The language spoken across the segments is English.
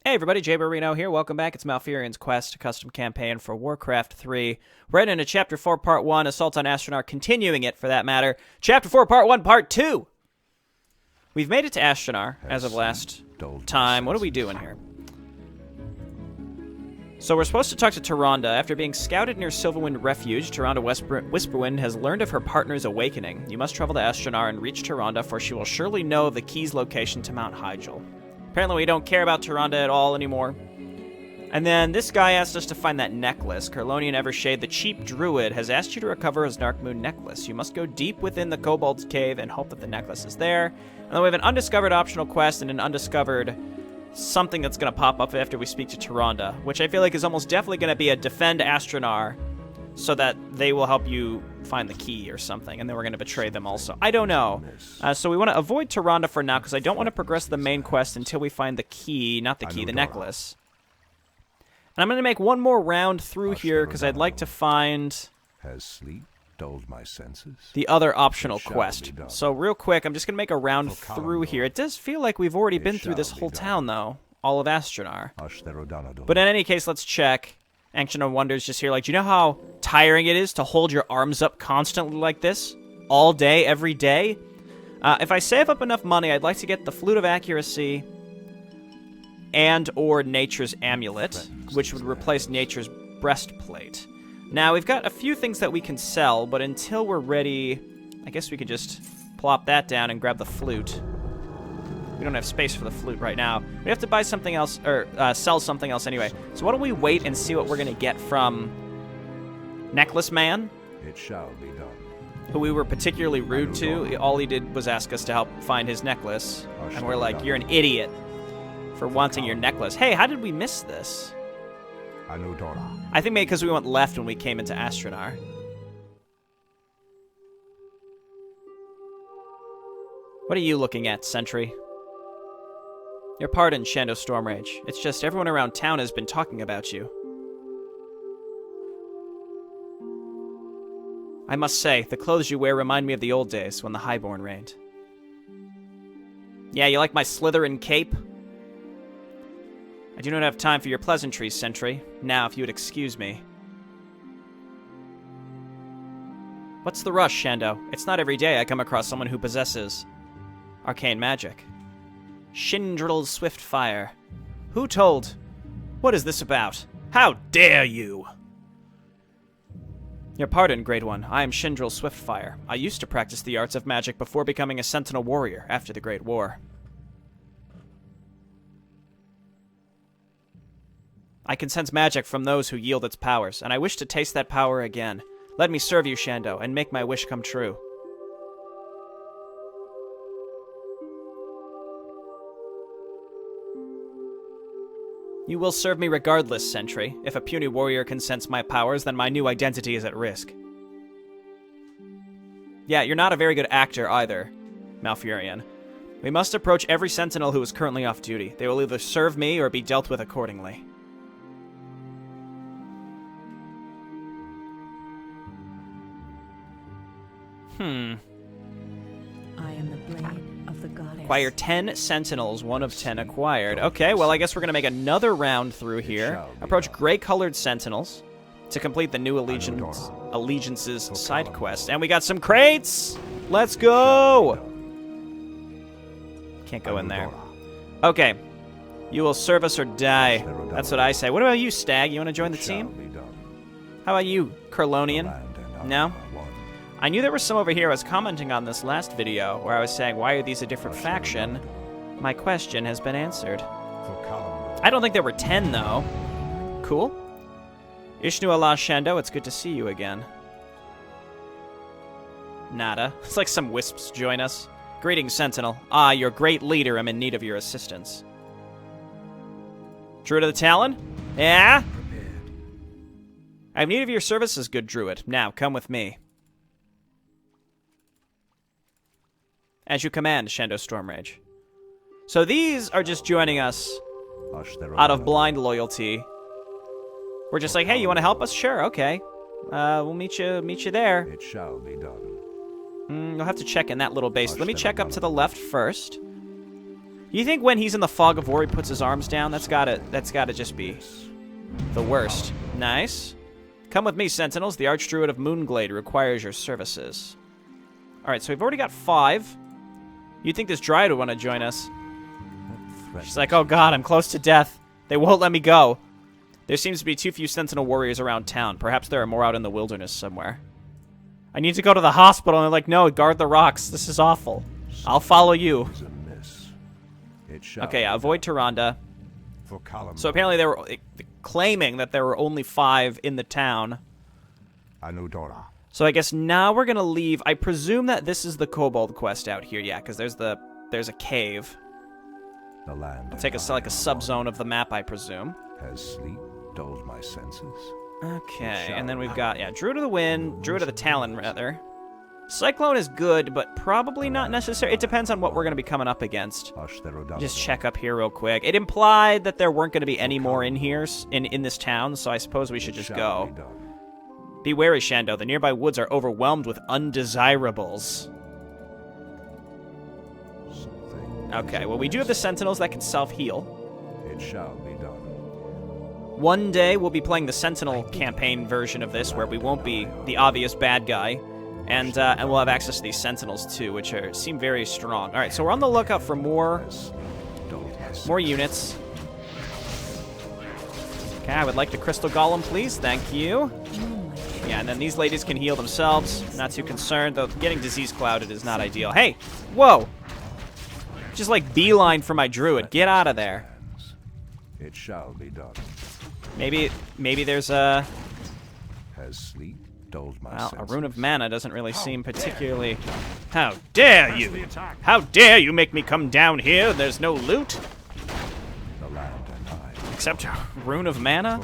Hey everybody, JayborinoPlays here. Welcome back. It's Malfurion's quest, a custom campaign for Warcraft 3. We're heading into Chapter 4, Part 1, Assault on Astanaar, continuing it, for that matter. Chapter 4, Part 1, Part 2! We've made it to Astanaar as of last time. What are we doing here? So we're supposed to talk to Tyrande. After being scouted near Silverwind Refuge, Tyrande Whisperwind has learned of her partner's awakening. You must travel to Astanaar and reach Tyrande, for she will surely know the key's location to Mount Hyjal. Apparently we don't care about Tyrande at all anymore. And then this guy asked us to find that necklace. Kerlonian Evershade, the cheap druid, has asked you to recover his Darkmoon necklace. You must go deep within the kobold's cave and hope that the necklace is there. And then we have an undiscovered optional quest and an undiscovered something that's going to pop up after we speak to Tyrande, which I feel like is almost definitely going to be a defend Astanaar so that they will help you find the key or something, and then we're going to betray them also. I don't know. So we want to avoid Tyrande for now, because I don't want to progress the main quest until we find the key, not the key, the necklace. And I'm going to make one more round through here, because I'd like to find Has sleep dulled my senses? the other optional quest. So real quick, I'm just going to make a round through here. It does feel like we've already been through this whole town, though. All of Astanaar. But in any case, let's check. Ancient Wonders just here, like, do you know how tiring it is to hold your arms up constantly like this? All day, every day? If I save up enough money, I'd like to get the Flute of Accuracy and or Nature's Amulet, which would replace Nature's Breastplate. Now, we've got a few things that we can sell, but until we're ready, I guess we could just plop that down and grab the Flute. We don't have space for the flute right now. We have to buy something else, or sell something else anyway. So why don't we wait and see what we're going to get from Necklace Man? It shall be done. Who we were particularly rude to. All he did was ask us to help find his necklace. And we're like, you're an idiot for wanting your necklace. Hey, how did we miss this? I think maybe because we went left when we came into Astanaar. What are you looking at, Sentry? Your pardon, Shando Stormrage. It's just everyone around town has been talking about you. I must say, the clothes you wear remind me of the old days when the Highborn reigned. Yeah, you like my Slytherin cape? I do not have time for your pleasantries, Sentry. Now, if you would excuse me. What's the rush, Shando? It's not every day I come across someone who possesses arcane magic. Shindrill's swift fire. Who told? What is this about? How dare you? Your pardon, Great One. I am Shindril Swiftfire. I used to practice the arts of magic before becoming a sentinel warrior after the Great War. I can sense magic from those who yield its powers, and I wish to taste that power again. Let me serve you, Shando, and make my wish come true. You will serve me regardless, Sentry. If a puny warrior can sense my powers, then my new identity is at risk. Yeah, you're not a very good actor either, Malfurion. We must approach every sentinel who is currently off duty. They will either serve me or be dealt with accordingly. I am the blade of the goddess. Acquire 10 sentinels, 1 of 10 acquired. Okay, well, I guess we're going to make another round through here. Approach gray-colored sentinels to complete the new Allegiance's side quest. And we got some crates! Let's go! Can't go in there. Okay. You will serve us or die. That's what I say. What about you, Stag? You want to join the team? How about you, Kerlonian? No? I knew there was some over here. I was commenting on this last video where I was saying, why are these a different faction? My question has been answered. I don't think there were 10, though. Cool. Ishnu Allah Shando, it's good to see you again. Nada. It's like some wisps join us. Greetings, Sentinel. Ah, your great leader. I'm in need of your assistance. Druid of the Talon? Yeah? I have need of your services, good Druid. Now, come with me. As you command, Shando Stormrage. So these are just joining us out of blind loyalty. We're just like, hey, you want to help us? Sure, okay. We'll meet you there. It shall be done. You'll have to check in that little base. Let me check up to the left first. You think when he's in the fog of war he puts his arms down? That's gotta just be the worst. Nice. Come with me, sentinels. The Archdruid of Moonglade requires your services. Alright, so we've already got 5. You'd think this Dryad would want to join us. She's like, oh god, I'm close to death. They won't let me go. There seems to be too few sentinel warriors around town. Perhaps there are more out in the wilderness somewhere. I need to go to the hospital. And they're like, no, guard the rocks. This is awful. I'll follow you. Okay, avoid Tyrande. So apparently they were claiming that there were only 5 in the town. So I guess now we're gonna leave. I presume that this is the kobold quest out here. Yeah, because there's a cave. I'll take us to like a subzone of the map, I presume. Has sleep dulled my senses? Okay, and then we've got, yeah, Druid of the Wind, Druid of the Talon, rather. Cyclone is good, but probably not necessary. It depends on what we're going to be coming up against. Just check up here real quick. It implied that there weren't going to be any more in here, in this town, so I suppose we should just go. Be wary, Shando. The nearby woods are overwhelmed with undesirables. Okay, well, we do have the sentinels that can self-heal. It shall be done. One day, we'll be playing the Sentinel campaign version of this, where we won't be the obvious bad guy, and we'll have access to these Sentinels, too, which seem very strong. All right, so we're on the lookout for more units. Okay, I would like the Crystal Golem, please. Thank you. Yeah, and then these ladies can heal themselves. Not too concerned, though getting disease clouded is not ideal. Hey! Whoa! Just like beeline for my druid. Get out of there. It shall be done. Maybe there's a... Has sleep dulled my Well, a senses? rune of mana doesn't really seem particularly... How dare you! How dare you make me come down here? There's no loot? The land and I. Except a rune of mana?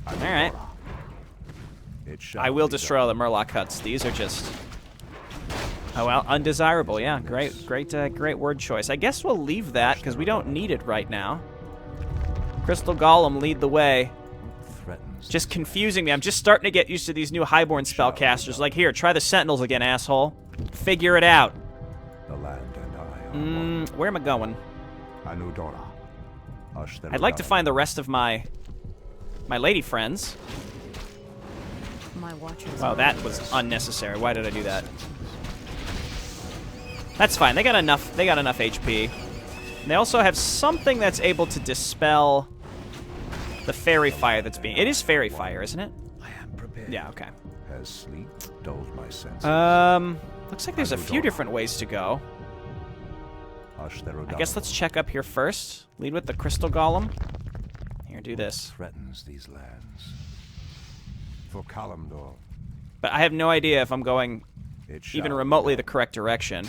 Alright. I will destroy all the Murloc huts. These are just... Oh, well, undesirable. Yeah, great word choice. I guess we'll leave that, because we don't need it right now. Crystal Golem, lead the way. Just confusing me. I'm just starting to get used to these new Highborn spellcasters. Like, here, try the Sentinels again, asshole. Figure it out. The land and I. Where am I going? I'd like to find the rest of my lady friends. Wow, that was unnecessary. Why did I do that? That's fine. They got enough HP. And they also have something that's able to dispel the fairy fire that's being... It is fairy fire, isn't it? I am prepared. Yeah, okay. Has sleep dulled my senses? Looks like there's a few different ways to go. I guess let's check up here first. Lead with the Crystal Golem. Here, do this. Threatens these lands. For Kalimdor. But I have no idea if I'm going even remotely the correct direction.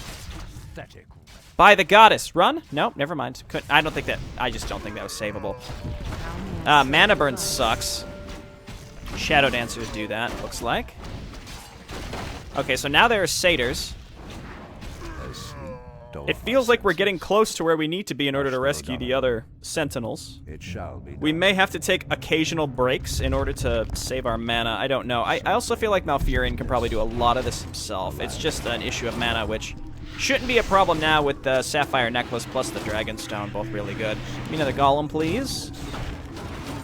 By the goddess. Run? Nope, never mind. I just don't think that was savable. Mana Burn sucks. Shadow Dancers do that, looks like. Okay, so now there are satyrs. It feels like we're getting close to where we need to be in order to rescue the other sentinels. We may have to take occasional breaks in order to save our mana. I don't know. I also feel like Malfurion can probably do a lot of this himself. It's just an issue of mana, which shouldn't be a problem now with the Sapphire Necklace plus the Dragonstone. Both really good. Give me another Golem, please.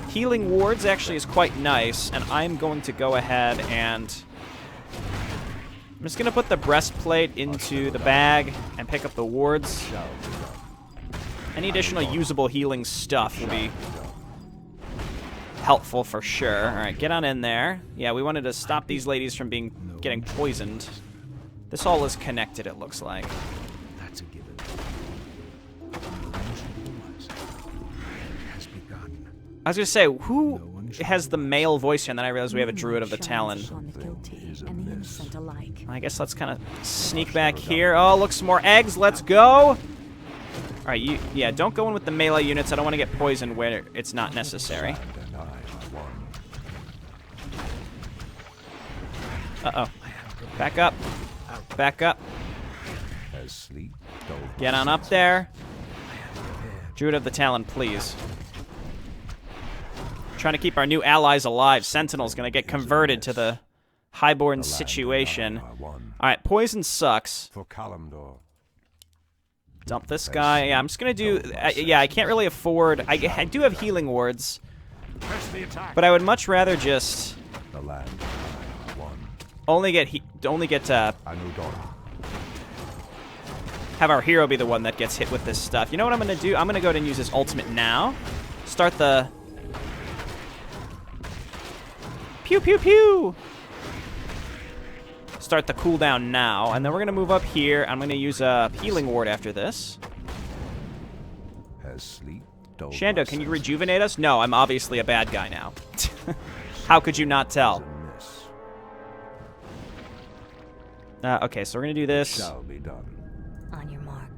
Healing Wards actually is quite nice, and I'm going to go ahead and... I'm just going to put the breastplate into the bag and pick up the wards. Any additional usable healing stuff will be helpful for sure. Alright, get on in there. Yeah, we wanted to stop these ladies from getting poisoned. This all is connected, it looks like. That's a given. I was going to say, who has the male voice here? And then I realized we have a Druid of the Talon. I guess let's kind of sneak back here. Oh, look, some more eggs. Let's go. Alright, yeah, don't go in with the melee units. I don't want to get poisoned where it's not necessary. Uh-oh. Back up. Back up. Get on up there. Druid of the Talon, please. Trying to keep our new allies alive. Sentinel's gonna get converted to the Highborn situation. Alright, poison sucks. For Kalimdor. Dump this guy. Yeah, I'm just gonna do... yeah, I can't really afford... I do have healing wards. But I would much rather just... The land won. Only get have our hero be the one that gets hit with this stuff. You know what I'm gonna do? I'm gonna go ahead and use his ultimate now. Start the... Pew, pew, pew! Start the cooldown now, and then we're gonna move up here. I'm gonna use a healing ward after this. Has sleep dulled Shando, my can you senses? rejuvenate us? No, I'm obviously a bad guy now. How could you not tell? Okay, so we're gonna do this. Shall be done. On your mark.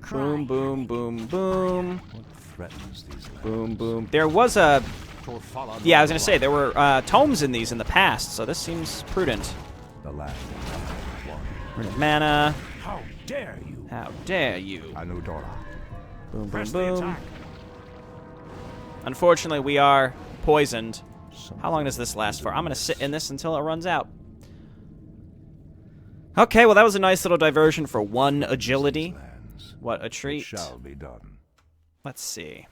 Boom, boom, boom, boom. What threatens these lands? Boom, boom. There was a... Yeah, I was gonna say, there were tomes in these in the past, so this seems prudent. The land won. Rid of mana. How dare you? How dare you? Anudora. Boom, boom, boom. Unfortunately, we are poisoned. How long does this last for? I'm gonna sit in this until it runs out. Okay, well that was a nice little diversion for 1 agility. What a treat. Shall be done. Let's see.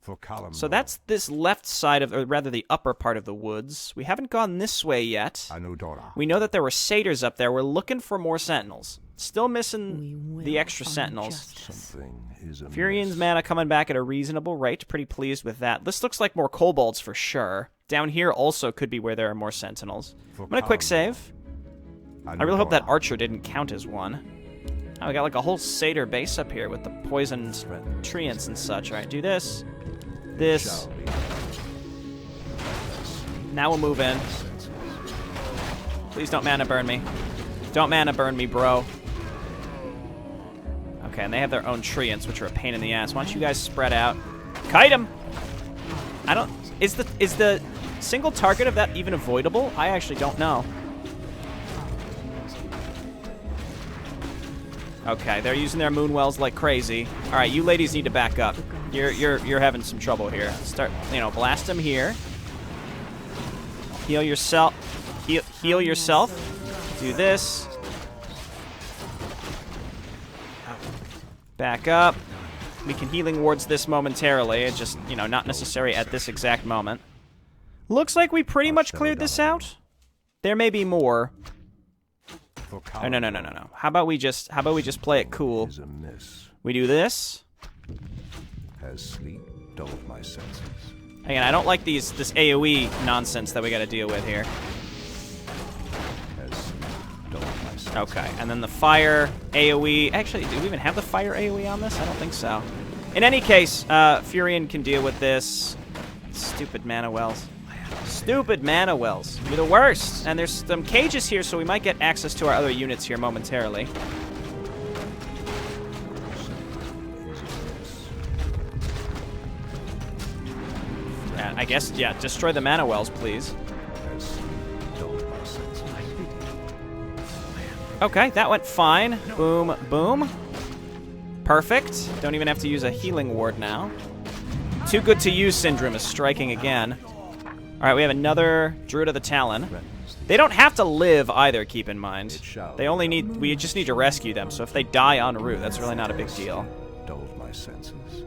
For Kalimdor. So that's this left side of, or rather the upper part of the woods. We haven't gone this way yet. Anudora. We know that there were satyrs up there. We're looking for more sentinels. Still missing We will the extra find sentinels. justice. Something is amiss. Furion's mana coming back at a reasonable rate. Pretty pleased with that. This looks like more kobolds for sure. Down here also could be where there are more sentinels. For I'm gonna quick Kalimdor. save. I really hope that archer didn't count as one. Oh, we got like a whole satyr base up here with the poisoned treants and such. Alright, do this. This. Shall be done. Now we'll move in. Please don't mana burn me. Don't mana burn me, bro. Okay, and they have their own treants, which are a pain in the ass. Why don't you guys spread out? Kite him! I don't... Is the single target of that even avoidable? I actually don't know. Okay, they're using their moonwells like crazy. All right, you ladies need to back up. You're having some trouble here. Start, blast them here. Heal yourself. Heal yourself. Do this. Back up. We can healing wards this momentarily. It's just, not necessary at this exact moment. Looks like we pretty much cleared this out. There may be more. Oh, no. How about we just play it cool? Is amiss. We do this. Has sleep dulled my senses. Again, I don't like this AoE nonsense that we got to deal with here. Has sleep dulled my senses. Okay, and then the fire AoE. Actually, do we even have the fire AoE on this? I don't think so. In any case, Furion can deal with this. Stupid mana wells. Stupid mana wells. You're the worst. And there's some cages here, so we might get access to our other units here momentarily. Yeah, I guess, destroy the mana wells, please. Has sleep dulled my senses. Okay, that went fine. Boom, boom. Perfect. Don't even have to use a healing ward now. Too good to use syndrome is striking again. All right, we have another Druid of the Talon. They don't have to live either, keep in mind. They only need, we just need to rescue them, so if they die en route, that's really not a big deal. Dulled my senses.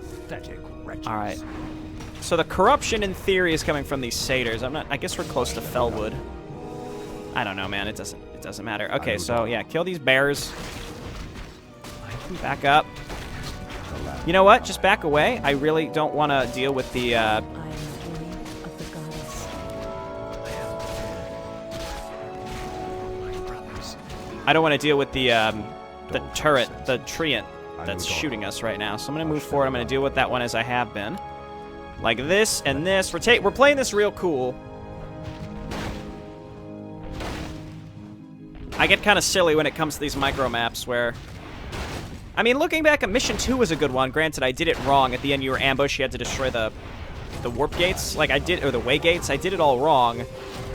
Pathetic wretches. All right. So the corruption, in theory, is coming from these satyrs. I guess we're close to Fellwood. I don't know, man. It doesn't matter. Okay, so, yeah, kill these bears. Back up. You know what? Just back away. I really don't want to deal with the, I am the blade of the goddess. I don't want to deal with the turret, the treant that's shooting us right now. So I'm going to move forward. I'm going to deal with that one as I have been. Like this and this. We're playing this real cool. I get kind of silly when it comes to these micro maps where... I mean, looking back, Mission 2 was a good one. Granted, I did it wrong. At the end, you were ambushed. You had to destroy the warp gates. Like, or the way gates. I did it all wrong.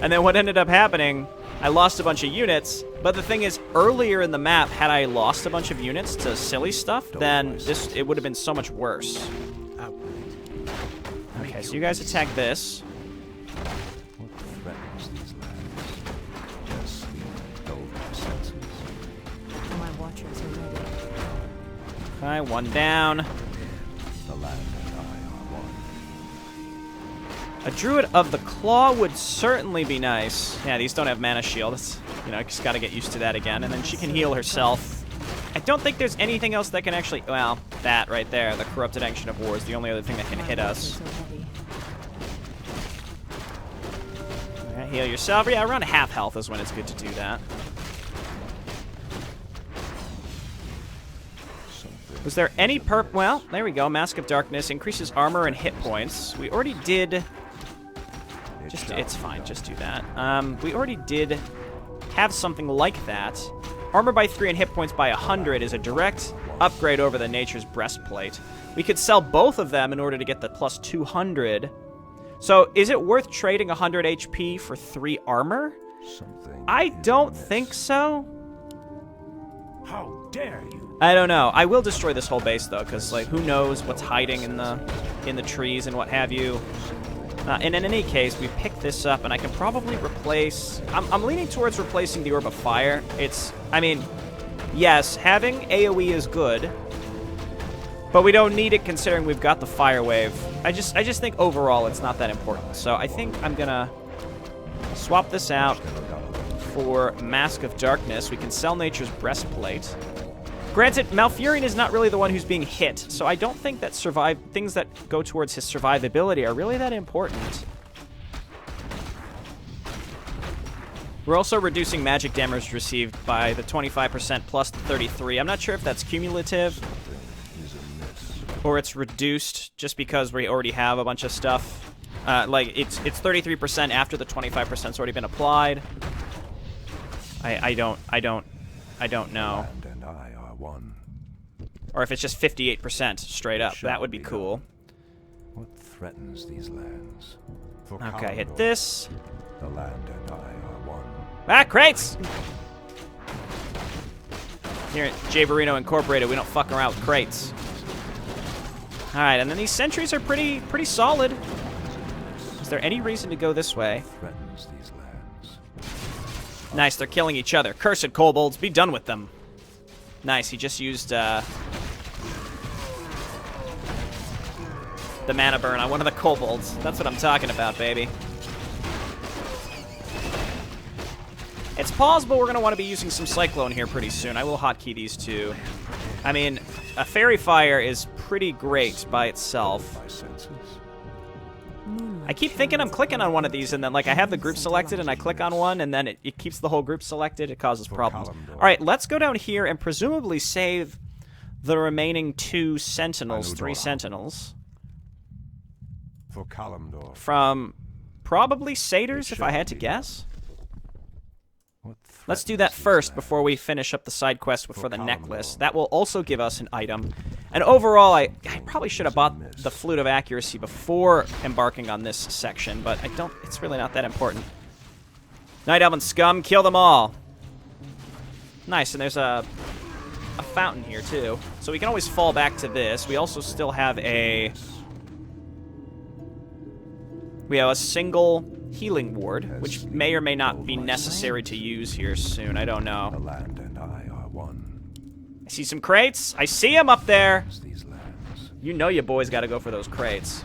And then what ended up happening, I lost a bunch of units. But the thing is, earlier in the map, had I lost a bunch of units to silly stuff, then it would have been so much worse. Okay, so you guys attack this. What threatens these lands? Has sleep dulled my senses. My watchers are ready. Okay, one down. The land and I are one. A druid of the claw would certainly be nice. Yeah, these don't have mana shield. It's, you know, just gotta get used to that again. And then she can heal herself. I don't think there's anything else that can actually... Well, that right there, the Corrupted Ancient of War, is the only other thing that can hit us. Alright, heal yourself. Yeah, around half health is when it's good to do that. Was there any Well, there we go. Mask of Darkness increases armor and hit points. We already did... It's fine, just do that. We already did have something like that. Armor by 3 and hit points by 100 is a direct upgrade over the Nature's Breastplate. We could sell both of them in order to get the plus 200. So, is it worth trading 100 HP for 3 armor? I don't think so. How dare you? I don't know. I will destroy this whole base, though, because, like, who knows what's hiding in the trees and what have you. And in any case, we pick this up, and I can probably replace... I'm leaning towards replacing the Orb of Fire. I mean, yes, having AoE is good, but we don't need it considering we've got the Fire Wave. I just think overall it's not that important. So I think I'm gonna swap this out for Mask of Darkness. We can sell Nature's Breastplate. Granted, Malfurion is not really the one who's being hit, so I don't think that things that go towards his survivability are really that important. We're also reducing magic damage received by the 25% plus the 33. I'm not sure if that's cumulative or it's reduced just because we already have a bunch of stuff. Like, it's 33% after the 25%'s already been applied. I don't know. Or if it's just 58% straight up. That would be cool. What threatens these lands? Okay, hit this. The land and I are one. Ah, crates! Here at Jayborino Incorporated, we don't fuck around with crates. Alright, and then these sentries are pretty solid. Is there any reason to go this way? Threatens these lands. Nice, they're killing each other. Cursed kobolds, be done with them. Nice, he just used the mana burn on one of the kobolds. That's what I'm talking about, baby. It's possible we're going to want to be using some Cyclone here pretty soon. I will hotkey these two. I mean, a Fairy Fire is pretty great by itself. I keep thinking I'm clicking on one of these, and then, like, I have the group selected, and I click on one, and then it keeps the whole group selected. It causes problems. All right, let's go down here and presumably save the remaining 2 sentinels, 3 sentinels. From probably satyrs, if I had to guess. Let's do that first before we finish up the side quest for the necklace. That will also give us an item. And overall, I probably should have bought the Flute of Accuracy before embarking on this section, but I don't. It's really not that important. Night Elven scum, kill them all. Nice, and there's a fountain here too, so we can always fall back to this. We also still have a single healing ward, which may or may not be necessary to use here soon. I don't know. The land and I are one. I see some crates. I see them up there. You know your boys got to go for those crates.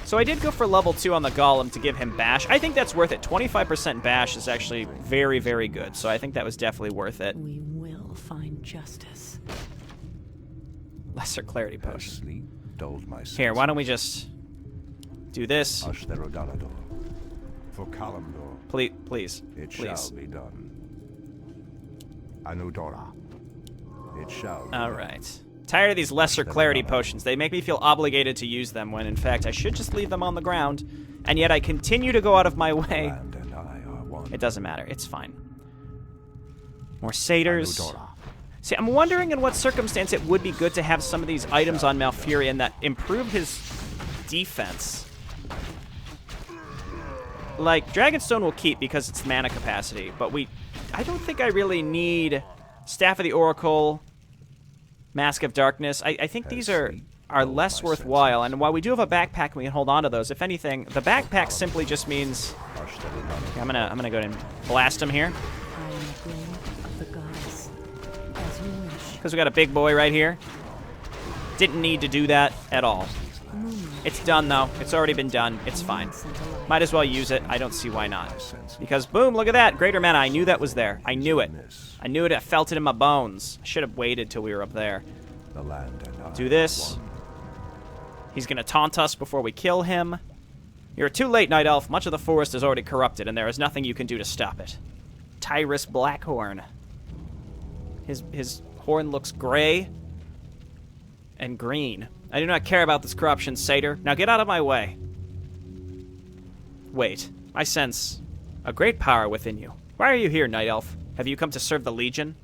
So I did go for level 2 on the Golem to give him bash. I think that's worth it. 25% bash is actually very, very good. So I think that was definitely worth it. We will find justice. Lesser clarity potion. Here, why don't we just do this? Please. It shall be done. Anudora. It shall be All right. Tired of these lesser clarity potions. They make me feel obligated to use them when, in fact, I should just leave them on the ground. And yet I continue to go out of my way. It doesn't matter. It's fine. More satyrs. See, I'm wondering in what circumstance it would be good to have some of these items on Malfurion that improve his defense. Like, Dragonstone will keep because it's mana capacity, but I don't think I really need Staff of the Oracle, Mask of Darkness. I think these are less worthwhile, and while we do have a backpack, we can hold on to those. If anything, the backpack simply just means... Okay, I'm gonna go ahead and blast him here. I am the blade of the goddess, as you wish. Because we got a big boy right here. Didn't need to do that at all. It's done, though. It's already been done. It's fine. Might as well use it. I don't see why not. Because, boom, look at that. Greater mana. I knew that was there. I knew it. I knew it. I felt it in my bones. I should have waited till we were up there. Do this. He's going to taunt us before we kill him. You're too late, Night Elf. Much of the forest is already corrupted, and there is nothing you can do to stop it. Tyrus Blackhorn. His horn looks gray and green. I do not care about this corruption, satyr. Now get out of my way. Wait. I sense a great power within you. Why are you here, Night Elf? Have you come to serve the Legion?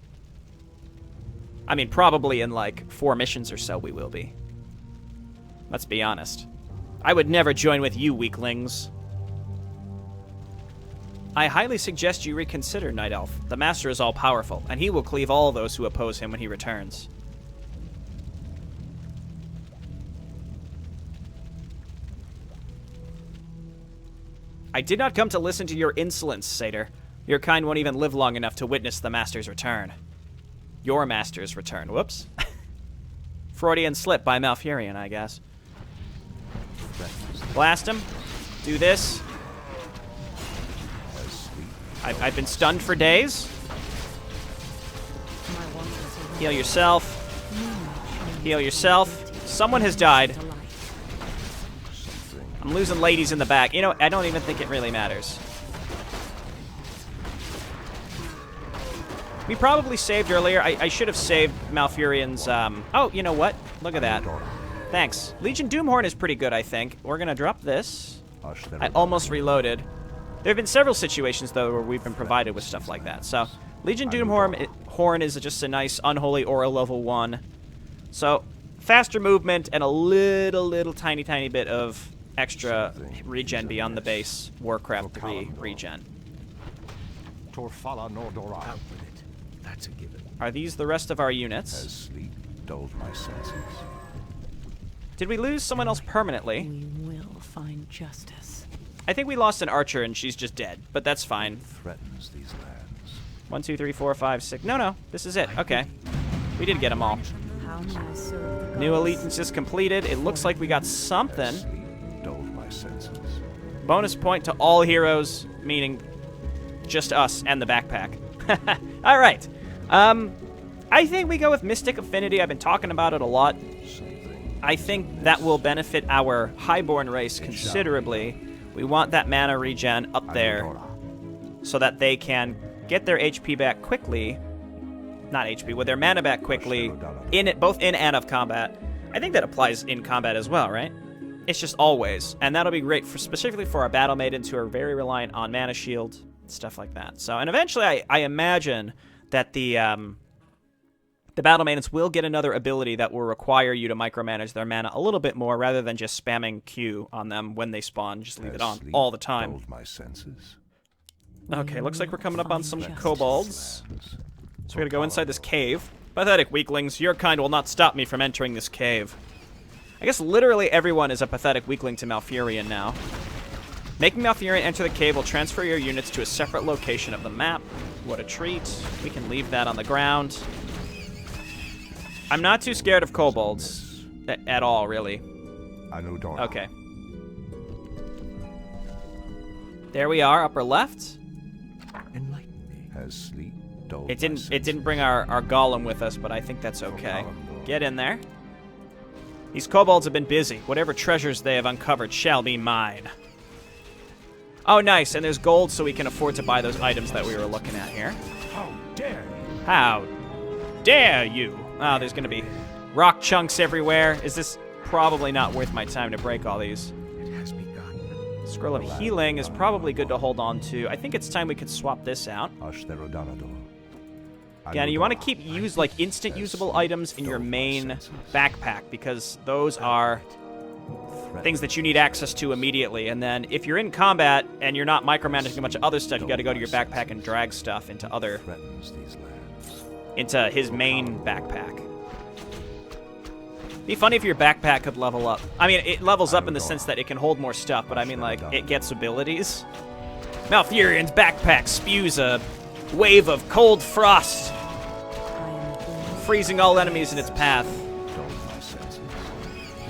I mean, probably in, like, 4 missions or so we will be. Let's be honest. I would never join with you, weaklings. I highly suggest you reconsider, Night Elf. The Master is all-powerful, and he will cleave all those who oppose him when he returns. I did not come to listen to your insolence, satyr. Your kind won't even live long enough to witness the Master's return. Your Master's return. Whoops. Freudian slip by Malfurion, I guess. Blast him. Do this. I've been stunned for days. Heal yourself. Heal yourself. Someone has died. I'm losing ladies in the back. You know, I don't even think it really matters. We probably saved earlier. I should have saved Malfurion's, Oh, you know what? Look at that. Thanks. Legion Doomhorn is pretty good, I think. We're gonna drop this. I almost reloaded. There have been several situations, though, where we've been provided with stuff like that. So, Legion Doomhorn is just a nice Unholy Aura level 1. So, faster movement and a little tiny bit of extra regen beyond the base Warcraft 3 regen. That's a given. Are these the rest of our units? As sleep dulled my senses. Did we lose someone else permanently? We will find justice. I think we lost an archer and she's just dead, but that's fine. Threatens these lands. 1, 2, 3, 4, 5, 6. No, this is it. Okay. We did get them all. How may I serve the New gods? allegiance is completed. It looks like we got something. Sleep dulled my senses. Bonus point to all heroes, meaning just us and the backpack. All right. I think we go with Mystic Affinity. I've been talking about it a lot. I think that will benefit our Highborn race considerably. We want that mana regen up there so that they can get their HP back quickly. Not HP, with their mana back quickly, both in and of combat. I think that applies in combat as well, right? It's just always. And that'll be great specifically for our Battle Maidens who are very reliant on mana shield, stuff like that. So, and eventually I imagine that the Battle Maidens will get another ability that will require you to micromanage their mana a little bit more rather than just spamming Q on them when they spawn. Just leave it on all the time. Dulled my senses. Okay, looks like we're coming up on some kobolds. So we're going to go inside this cave. Pathetic weaklings, your kind will not stop me from entering this cave. I guess literally everyone is a pathetic weakling to Malfurion now. Making Malfurion enter the cave will transfer your units to a separate location of the map. What a treat. We can leave that on the ground. I'm not too scared of kobolds at all, really. Okay. There we are, upper left. Enlighten me. Has sleep dulled It didn't bring our golem with us, but I think that's okay. Get in there. These kobolds have been busy. Whatever treasures they have uncovered shall be mine. Oh, nice, and there's gold so we can afford to buy those items that we were looking at here. How dare you? How dare you? Oh, there's going to be rock chunks everywhere. Is this probably not worth my time to break all these? It has begun. Scroll of Healing is probably good to hold on to. I think it's time we could swap this out. Yeah, you want to keep like instant usable items in your main backpack because those are things that you need access to immediately. And then if you're in combat and you're not micromanaging a bunch of other stuff, you got to go to your backpack and drag stuff into his main backpack. Be funny if your backpack could level up. I mean, it levels up in the sense that it can hold more stuff, but I mean, like, it gets abilities. Malfurion's backpack spews a wave of cold frost, freezing all enemies in its path.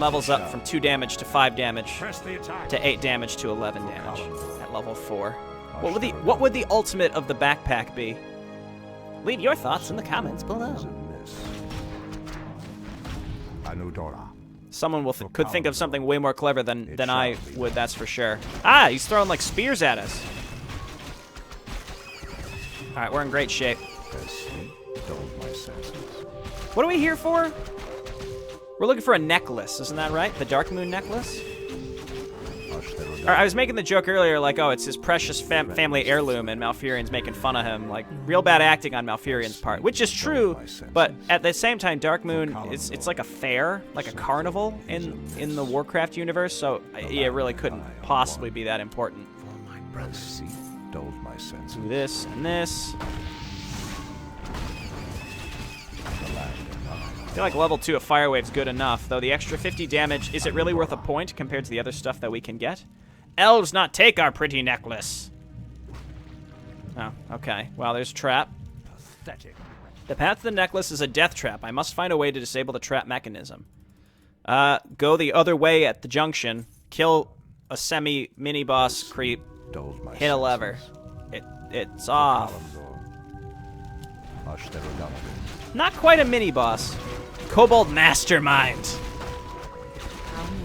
levels up from 2 damage to 5 damage Press the attack. to 8 damage to 11 damage at level 4. What would the ultimate of the backpack be? Leave your thoughts in the comments below. Someone will could think of something way more clever than I would, that's for sure. Ah, he's throwing like spears at us. All right, we're in great shape. What are we here for? We're looking for a necklace, isn't that right? The Dark Moon necklace? I was making the joke earlier, like, oh, it's his precious family heirloom, and Malfurion's making fun of him. Like, real bad acting on Malfurion's part, which is true, but at the same time, Dark Moon, it's like a fair, like a carnival in the Warcraft universe, so yeah, it really couldn't possibly be that important. Do this and this. I feel like level 2 of Fire Wave's good enough, though the extra 50 damage, is it really worth a point compared to the other stuff that we can get? Elves not take our pretty necklace. Oh, okay. Well, there's a trap. Pathetic. The path to the necklace is a death trap. I must find a way to disable the trap mechanism. Go the other way at the junction. Kill a semi-mini boss creep. Hit a lever. It's off. Not quite a mini boss. Kobold mastermind.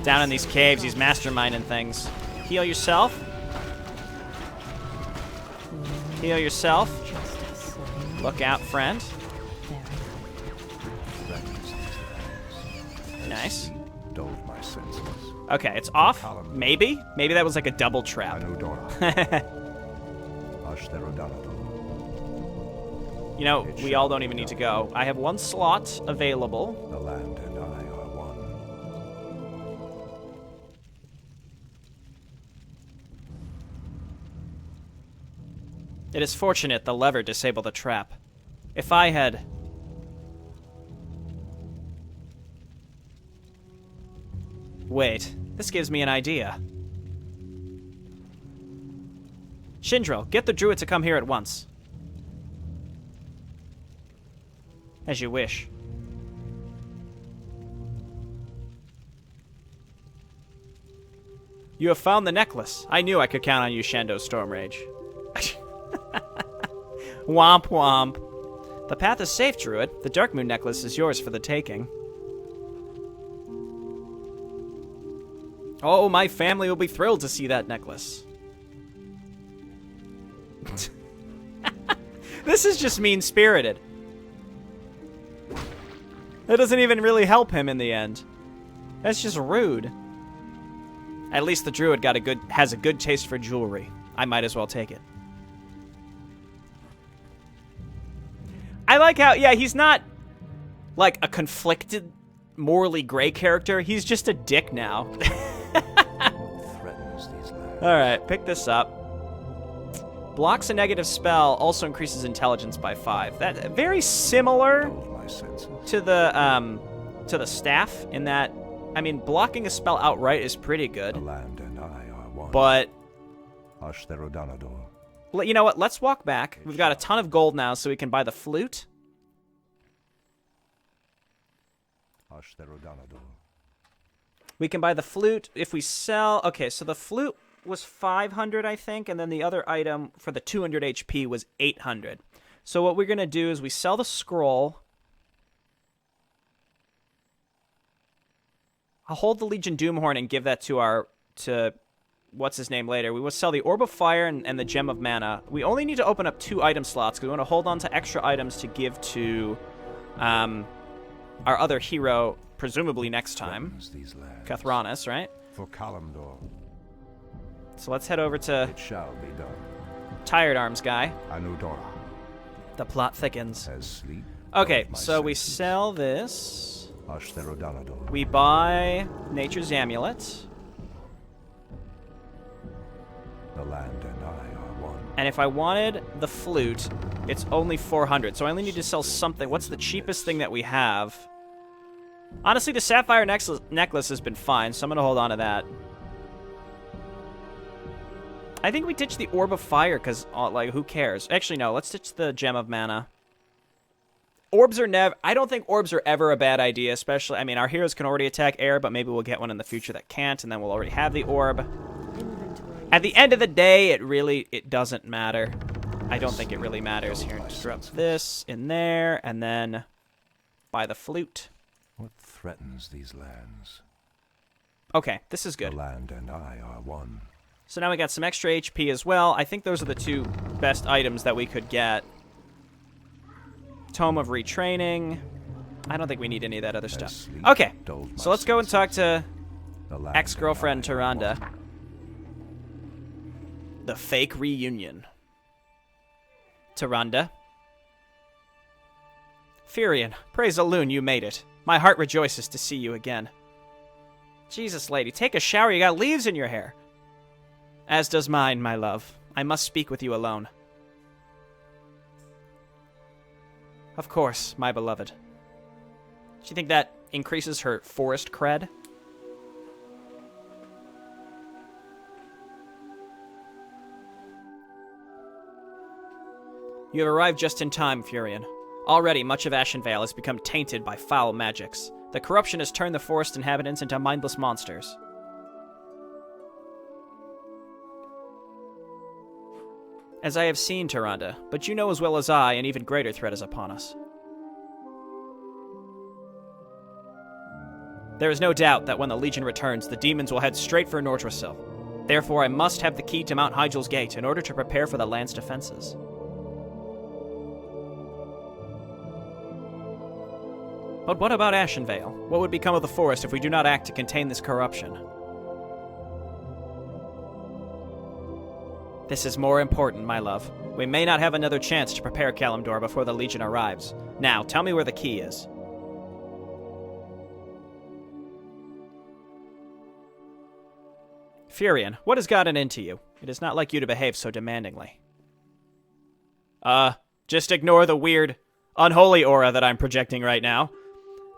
Down in these caves, he's masterminding things. Heal yourself. Heal yourself. Look out, friend. Nice. Okay, it's off. Maybe. Maybe that was like a double trap. You know, we all don't even need to go. I have 1 slot available. The land and I are one. It is fortunate the lever disabled the trap. If I had... Wait, this gives me an idea. Shindril, get the druid to come here at once. As you wish. You have found the necklace. I knew I could count on you, Shando Stormrage. Womp womp. The path is safe, Druid. The Dark Moon necklace is yours for the taking. Oh, my family will be thrilled to see that necklace. This is just mean-spirited. That doesn't even really help him in the end. That's just rude. At least the druid has a good taste for jewelry. I might as well take it. I like how, yeah, he's not like a conflicted, morally gray character. He's just a dick now. Alright, pick this up. Blocks a negative spell, also increases intelligence by 5. That very similar to the staff in that, I mean, blocking a spell outright is pretty good. The land and I are one. But you know what? Let's walk back. We've got a ton of gold now, so we can buy the flute. We can buy the flute if we sell. Okay, so the flute was 500, I think, and then the other item for the 200 HP was 800. So what we're going to do is we sell the scroll. I'll hold the Legion Doomhorn and give that to what's his name later. We will sell the Orb of Fire and the Gem of Mana. We only need to open up 2 item slots because we want to hold on to extra items to give to our other hero, presumably next time. Kathranis, right? For Kalimdor. So let's head over to It shall be done. Tired Arms guy. Anudora. The plot thickens. As sleep. Okay, my so we senses. sell this. Ashtherodanador. We buy Nature's Amulet. The land and I are one. And if I wanted the flute, it's only 400. So I only need to sell something. What's the cheapest thing that we have? Honestly, the Sapphire necklace has been fine, so I'm going to hold on to that. I think we ditch the Orb of Fire, because, like, who cares? Actually, no, let's ditch the Gem of Mana. Orbs are never... I don't think orbs are ever a bad idea, especially... I mean, our heroes can already attack air, but maybe we'll get one in the future that can't, and then we'll already have the orb. At the end of the day, it doesn't matter. I don't think it really matters. Here, just drop this in there, and then buy the flute. What threatens these lands? Okay, this is good. The land and I are one. So now we got some extra HP as well. I think those are the two best items that we could get. Tome of Retraining. I don't think we need any of that other stuff. Okay, so let's go and talk to ex-girlfriend Tyrande. The fake reunion. Tyrande. Furion, praise Elune, you made it. My heart rejoices to see you again. Jesus, lady, take a shower. You got leaves in your hair. As does mine, my love. I must speak with you alone. Of course, my beloved. Do you think that increases her forest cred? You have arrived just in time, Furion. Already, much of Ashenvale has become tainted by foul magics. The corruption has turned the forest inhabitants into mindless monsters. As I have seen, Tyrande, but you know as well as I, an even greater threat is upon us. There is no doubt that when the Legion returns, the demons will head straight for Nordrassil. Therefore, I must have the key to Mount Hygel's Gate in order to prepare for the land's defenses. But what about Ashenvale? What would become of the forest if we do not act to contain this corruption? This is more important, my love. We may not have another chance to prepare Kalimdor before the Legion arrives. Now, tell me where the key is. Furion, what has gotten into you? It is not like you to behave so demandingly. Just ignore the weird, unholy aura that I'm projecting right now.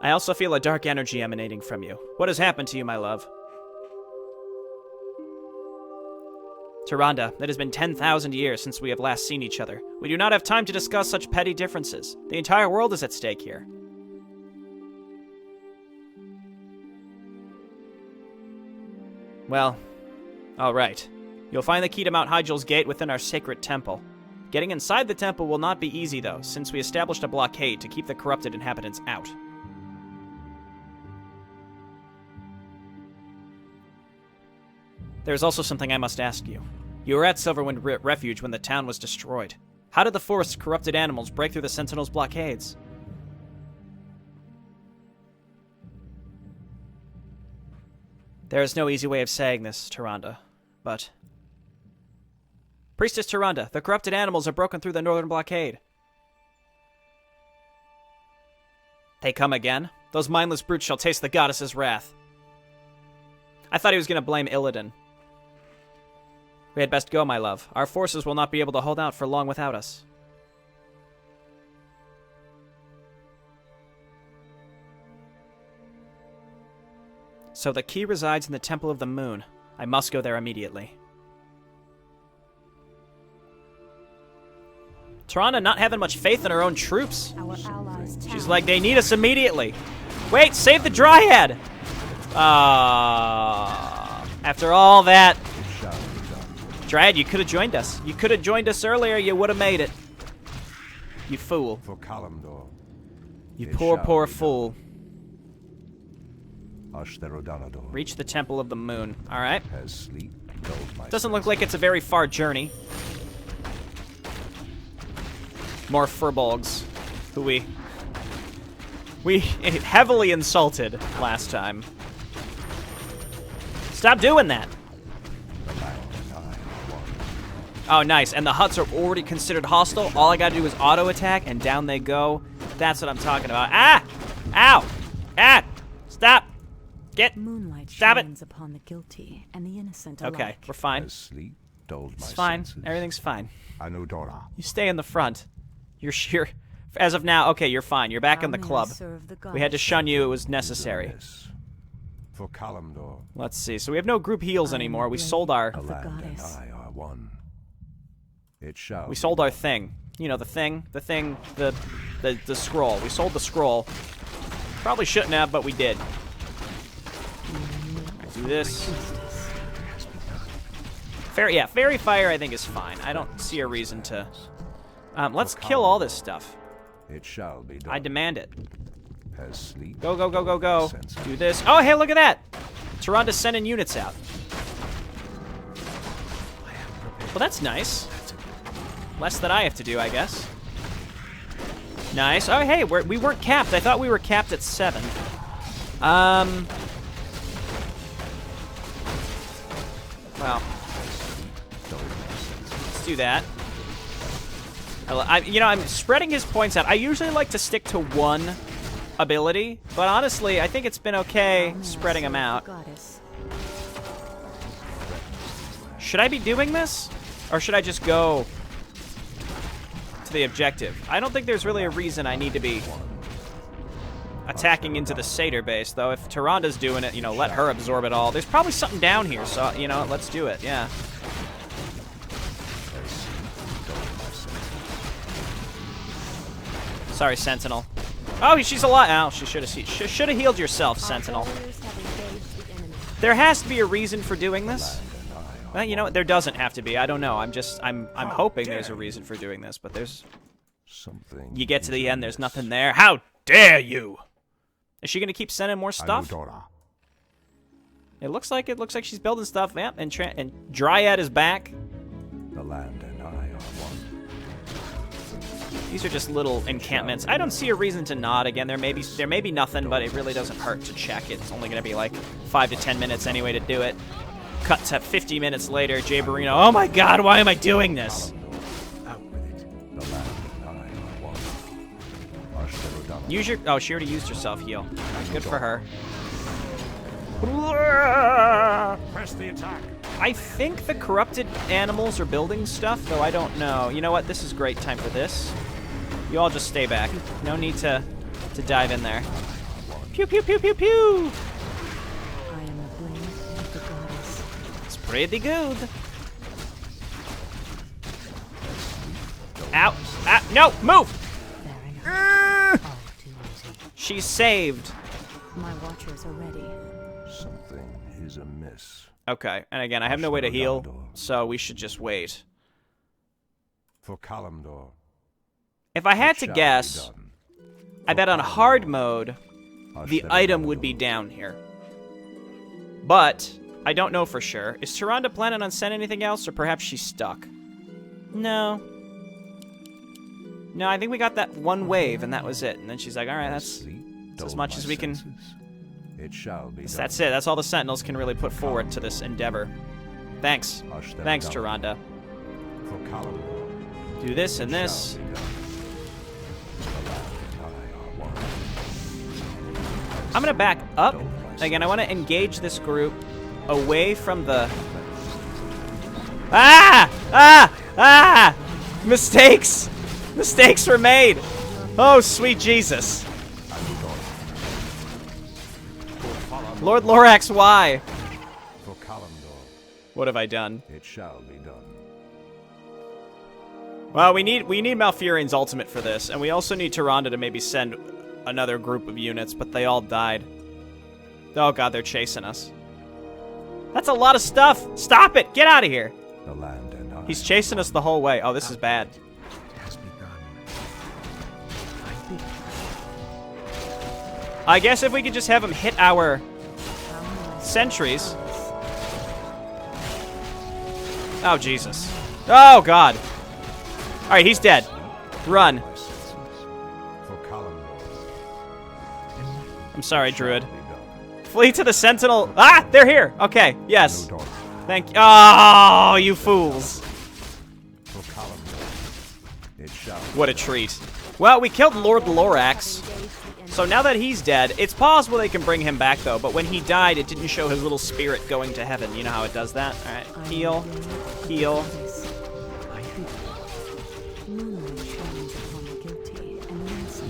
I also feel a dark energy emanating from you. What has happened to you, my love? Tyrande, it has been 10,000 years since we have last seen each other. We do not have time to discuss such petty differences. The entire world is at stake here. Well, all right. You'll find the key to Mount Hygel's Gate within our sacred temple. Getting inside the temple will not be easy, though, since we established a blockade to keep the corrupted inhabitants out. There is also something I must ask you. You were at Silverwind Refuge when the town was destroyed. How did the forest's corrupted animals break through the sentinels' blockades? There is no easy way of saying this, Tyrande, but... Priestess Tyrande, the corrupted animals have broken through the northern blockade. They come again? Those mindless brutes shall taste the goddess's wrath. I thought he was going to blame Illidan. We had best go, my love. Our forces will not be able to hold out for long without us. So the key resides in the Temple of the Moon. I must go there immediately. Tyrande not having much faith in her own troops. She's like, they need us immediately. Wait, save the Dryad! After all that... Dryad, you could have joined us. You could have joined us earlier. You would have made it. You fool. For Kalimdor. You poor fool. Reach the Temple of the Moon. All right. Doesn't look like it's a very far journey. More furbolgs, who we heavily insulted last time. Stop doing that. Oh, nice. And the huts are already considered hostile. All I gotta do is auto attack, and down they go. That's what I'm talking about. Ah! Ow! Ah! Stop! Get! Moonlight Stop it! shines upon the guilty and the innocent Okay, alike. we're fine. It's fine. Everything's fine. You stay in the front. You're sure. As of now, okay, you're fine. You're back in the club. We had to shun you. It was necessary. For Kalimdor. Let's see. So we have no group heals anymore. We sold our... It shall we sold our thing. You know, the thing, The scroll. We sold the scroll. Probably shouldn't have, but we did. Do this. Fairy fire I think is fine. I don't see a reason to... let's kill all this stuff. It shall be done. I demand it. Has sleep Go, go, go, go, go. Do this. Oh, hey, look at that! Tyrande's sending units out. Well, that's nice. Less that I have to do, I guess. Nice. Oh, hey, we weren't capped. I thought we were capped at 7. Well, let's do that. I'm spreading his points out. I usually like to stick to one ability, but honestly, I think it's been okay spreading them out. Should I be doing this? Or should I just go to the objective? I don't think there's really a reason I need to be attacking into the satyr base, though. If Tyrande's doing it, let her absorb it all. There's probably something down here, so, let's do it, yeah. Sorry, Sentinel. Oh, she's alive. Oh, she should have healed yourself, Sentinel. There has to be a reason for doing this. Well, you know what? There doesn't have to be. I don't know. I'm hoping there's a reason for doing this, but there's something. You get to the end, there's nothing there. How dare you? Is she gonna keep sending more stuff? It looks like she's building stuff. Yep, and Dryad is back. The land and I are one. These are just little encampments. I don't see a reason to nod again. There may be nothing, but it really doesn't hurt to check it. It's only gonna be like 5 to 10 minutes anyway to do it. Cut to 50 minutes later, Jayborino. Oh my god, why am I doing this? Use your... Oh, she already used herself heal. Good for her. Press the attack. I think the corrupted animals are building stuff, though I don't know. You know what? This is great time for this. You all just stay back. No need to dive in there. Pew, pew, pew, pew, pew! It's pretty good. Ow! Ah, no! Move! She's saved. My watchers are ready. Something is amiss. Okay, and again, I have no way to heal, so we should just wait. For Kalimdor. If I had to guess, I bet on hard mode, the item would be down here. But I don't know for sure. Is Tyrande planning on sending anything else, or perhaps she's stuck? No. No, I think we got that one wave, and that was it. And then she's like, all right, that's as much as we can... It shall be. That's it. That's all the Sentinels can really put forward to this endeavor. Thanks. Thanks, Tyrande. Do this and this. I'm gonna back up. Again, I want to engage this group away from the... Ah! Ah! Ah! Mistakes! Mistakes were made! Oh, sweet Jesus. Lord Lorax, why? For Kalimdor. What have I done? It shall be done. Well, we need Malfurion's ultimate for this, and we also need Tyrande to maybe send another group of units, but they all died. Oh god, they're chasing us. That's a lot of stuff! Stop it! Get out of here! The land and I. He's chasing us the whole way. Oh, this is bad. I guess if we could just have him hit our sentries. Oh, Jesus. Oh, God. All right, he's dead. Run. I'm sorry, Druid. Flee to the Sentinel. Ah, they're here. Okay, yes. Thank you. Oh, you fools. What a treat. Well, we killed Lord Lorax. So now that he's dead, it's possible they can bring him back, though. But when he died, it didn't show his little spirit going to heaven. You know how it does that? All right, heal, heal.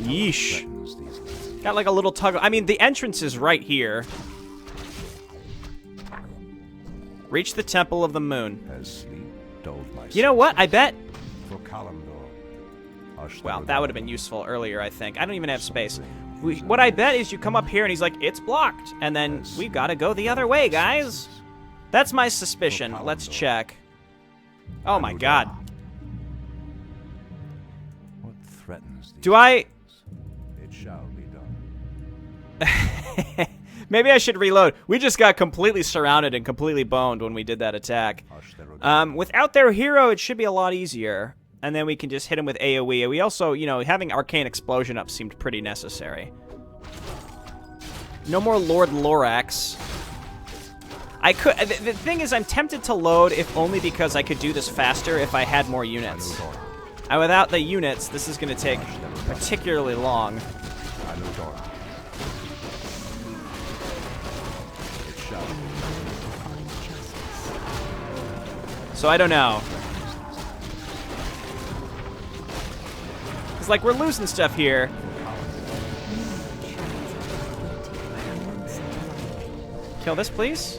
Yeesh. Got like a little tug. I mean, the entrance is right here. Reach the Temple of the Moon. You know what? I bet... Well, that would have been useful earlier, I think. I don't even have space. What I bet is you come up here and he's like, it's blocked. And then we gotta go the other way, guys. That's my suspicion. Let's check. Oh my god. What threatens these Do I... It shall be done. Maybe I should reload. We just got completely surrounded and completely boned when we did that attack. Without their hero, it should be a lot easier. And then we can just hit him with AoE. We also, you know, having Arcane Explosion up seemed pretty necessary. No more Lord Lorax. I could... The thing is, I'm tempted to load if only because I could do this faster if I had more units. And without the units, this is going to take particularly long. So I don't know. It's like we're losing stuff here. Kill this, please.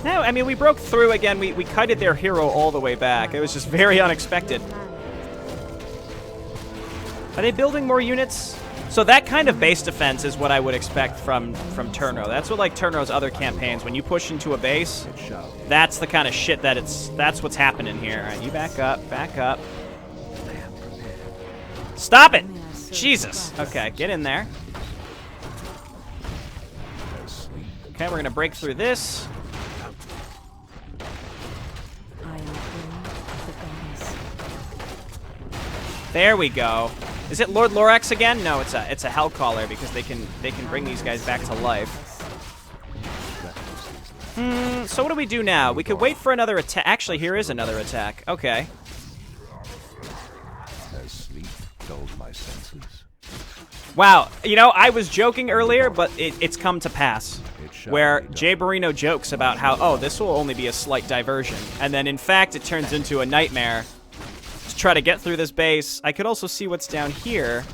No, I mean, we broke through again. We kited their hero all the way back. It was just very unexpected. Are they building more units? So that kind of base defense is what I would expect from Turnro. That's what, like, Turnro's other campaigns. When you push into a base, that's the kind of shit that's what's happening here. All right, you back up, back up. Stop it! Jesus. Okay, get in there. Okay, we're gonna break through this. There we go. Is it Lord Lorax again? No, it's a Hellcaller because they can bring these guys back to life. So what do we do now? We could wait for another attack. Actually, here is another attack. Okay. Has sleep dulled my senses? Wow, you know, I was joking earlier, but it's come to pass. Where JayborinoPlays jokes about how, oh, this will only be a slight diversion. And then, in fact, it turns into a nightmare to try to get through this base. I could also see what's down here.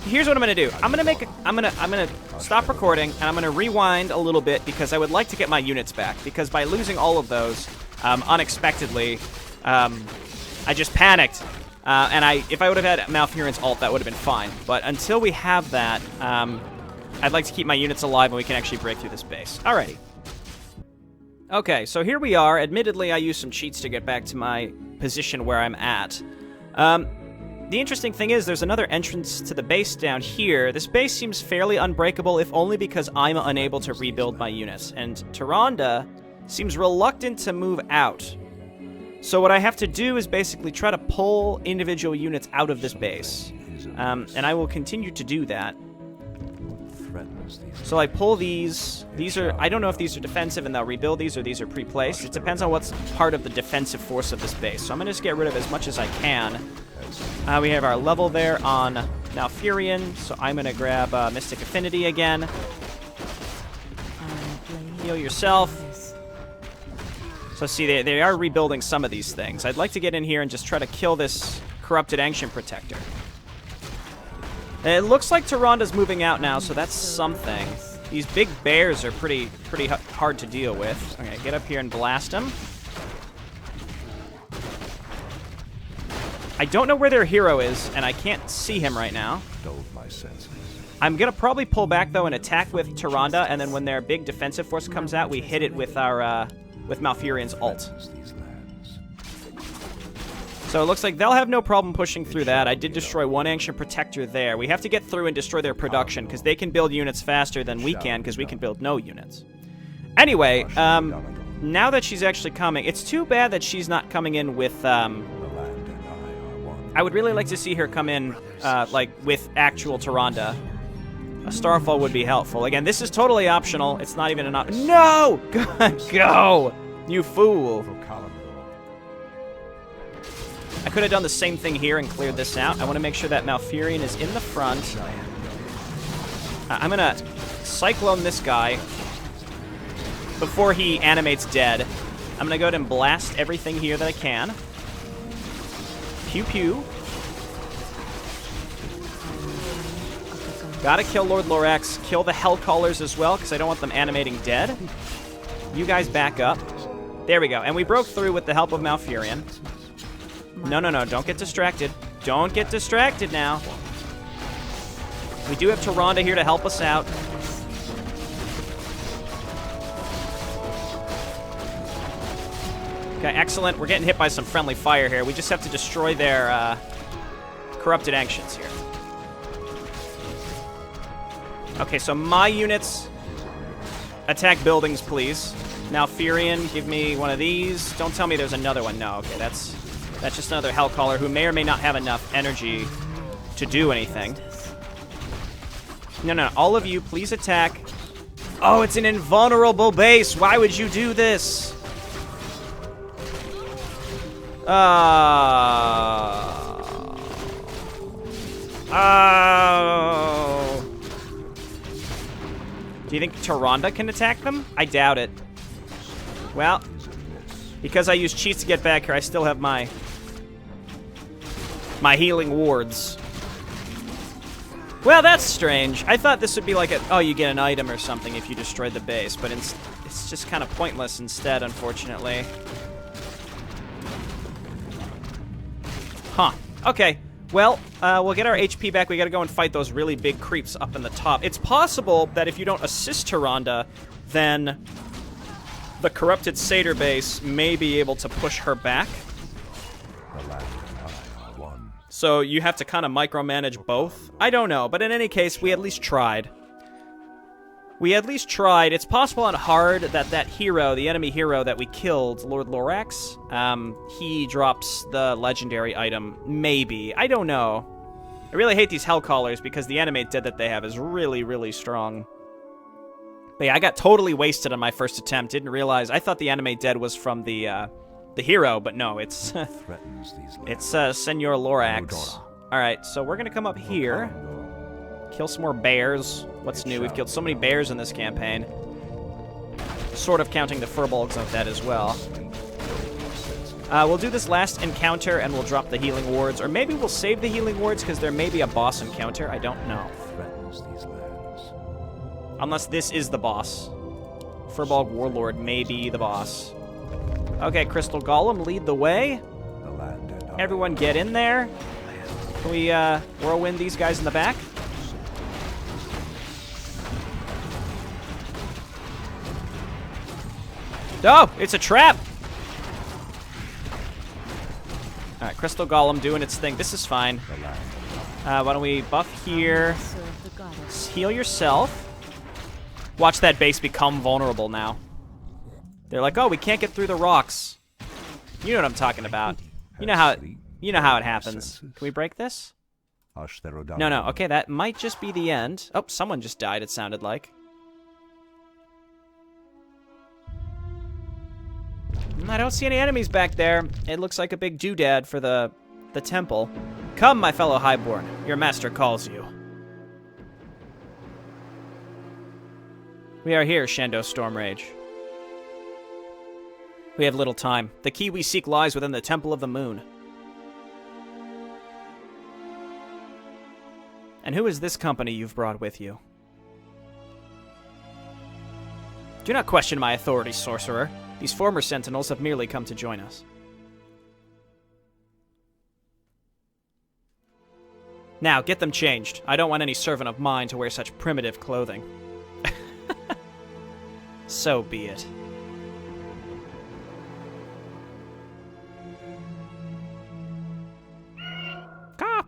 Here's what I'm gonna do. I'm gonna stop recording and I'm gonna rewind a little bit because I would like to get my units back. Because by losing all of those unexpectedly, I just panicked. And if I would have had Malfurion's ult, that would have been fine. But until we have that, I'd like to keep my units alive and we can actually break through this base. Alrighty. Okay, so here we are. Admittedly, I used some cheats to get back to my position where I'm at. The interesting thing is there's another entrance to the base down here. This base seems fairly unbreakable, if only because I'm unable to rebuild my units. And Tyrande seems reluctant to move out. So what I have to do is basically try to pull individual units out of this base. And I will continue to do that. So I pull these. These are, I don't know if these are defensive and they'll rebuild these or these are pre-placed. It depends on what's part of the defensive force of this base. So I'm going to just get rid of as much as I can. We have our level there on Malfurion. So I'm going to grab Mystic Affinity again. Heal yourself. So see, they are rebuilding some of these things. I'd like to get in here and just try to kill this Corrupted Ancient Protector. It looks like Tyrande's moving out now, so that's something. These big bears are pretty hard to deal with. Okay, get up here and blast them. I don't know where their hero is, and I can't see him right now. I'm gonna probably pull back though and attack with Tyrande, and then when their big defensive force comes out, we hit it with our with Malfurion's ult. So it looks like they'll have no problem pushing through that. I did destroy one Ancient Protector there. We have to get through and destroy their production, because they can build units faster than we can, because we can build no units. Anyway, now that she's actually coming, it's too bad that she's not coming in with, I would really like to see her come in, like, with actual Tyrande. A Starfall would be helpful. Again, this is totally optional. It's not even an option. No! Go! You fool. I could have done the same thing here and cleared this out. I want to make sure that Malfurion is in the front. I'm going to Cyclone this guy before he animates dead. I'm going to go ahead and blast everything here that I can. Pew pew. Gotta kill Lord Lorax. Kill the Hellcallers as well, because I don't want them animating dead. You guys back up. There we go. And we broke through with the help of Malfurion. No, don't get distracted. Don't get distracted now. We do have Tyrande here to help us out. Okay, excellent. We're getting hit by some friendly fire here. We just have to destroy their corrupted ancients here. Okay, so my units attack buildings, please. Malfurion, give me one of these. Don't tell me there's another one. No, okay, that's just another Hellcaller who may or may not have enough energy to do anything. No, all of you, please attack. Oh, it's an invulnerable base. Why would you do this? Oh. Do you think Tyrande can attack them? I doubt it. Well, because I used cheats to get back here, I still have my healing wards. Well, that's strange. I thought this would be like oh, you get an item or something if you destroyed the base, but it's just kind of pointless instead, unfortunately. Huh. Okay. Well, we'll get our HP back. We gotta go and fight those really big creeps up in the top. It's possible that if you don't assist Tyrande, then the corrupted satyr base may be able to push her back. So you have to kind of micromanage both. I don't know, but in any case, we at least tried. It's possible on hard that hero, the enemy hero that we killed, Lord Lorax, he drops the legendary item. Maybe. I don't know. I really hate these Hellcallers because the animate dead that they have is really, really strong. But yeah, I got totally wasted on my first attempt. Didn't realize. I thought the animate dead was from the hero, but no, it's it's Senor Lorax. All right, so we're gonna come up here, kill some more bears. What's new? We've killed so many bears in this campaign. Sort of counting the furbolgs of that as well. We'll do this last encounter and we'll drop the healing wards, or maybe we'll save the healing wards because there may be a boss encounter. I don't know. Unless this is the boss. Furbolg Warlord may be the boss. Okay, Crystal Golem, lead the way. Everyone get in there. Can we whirlwind these guys in the back? Oh, it's a trap! Alright, Crystal Golem doing its thing. This is fine. Why don't we buff here? Heal yourself. Watch that base become vulnerable now. They're like, oh, we can't get through the rocks. You know what I'm talking about. You know how it happens. Can we break this? No. Okay, that might just be the end. Oh, someone just died, it sounded like. I don't see any enemies back there. It looks like a big doodad for the temple. Come, my fellow highborn. Your master calls you. We are here, Shando Stormrage. We have little time. The key we seek lies within the Temple of the Moon. And who is this company you've brought with you? Do not question my authority, sorcerer. These former sentinels have merely come to join us. Now, get them changed. I don't want any servant of mine to wear such primitive clothing. So be it. Ka!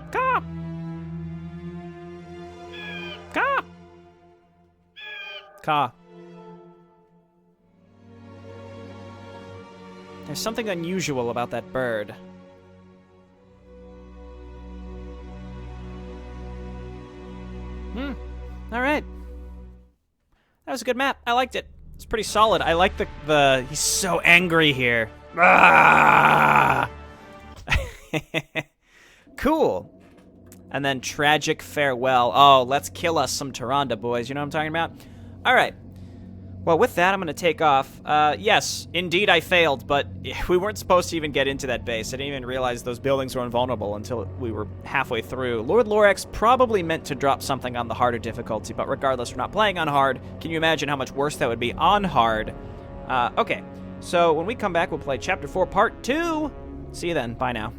Ka! Ka! Ka. There's something unusual about that bird. Alright. That was a good map. I liked it. It's pretty solid. I like the he's so angry here. Ah! Cool. And then tragic farewell. Oh, let's kill us some Tyrande, boys. You know what I'm talking about? Alright. Well, with that, I'm going to take off. Yes, indeed I failed, but we weren't supposed to even get into that base. I didn't even realize those buildings were invulnerable until we were halfway through. Lord Lorax probably meant to drop something on the harder difficulty, but regardless, we're not playing on hard. Can you imagine how much worse that would be on hard? Okay, so when we come back, we'll play Chapter 4, Part 2. See you then. Bye now.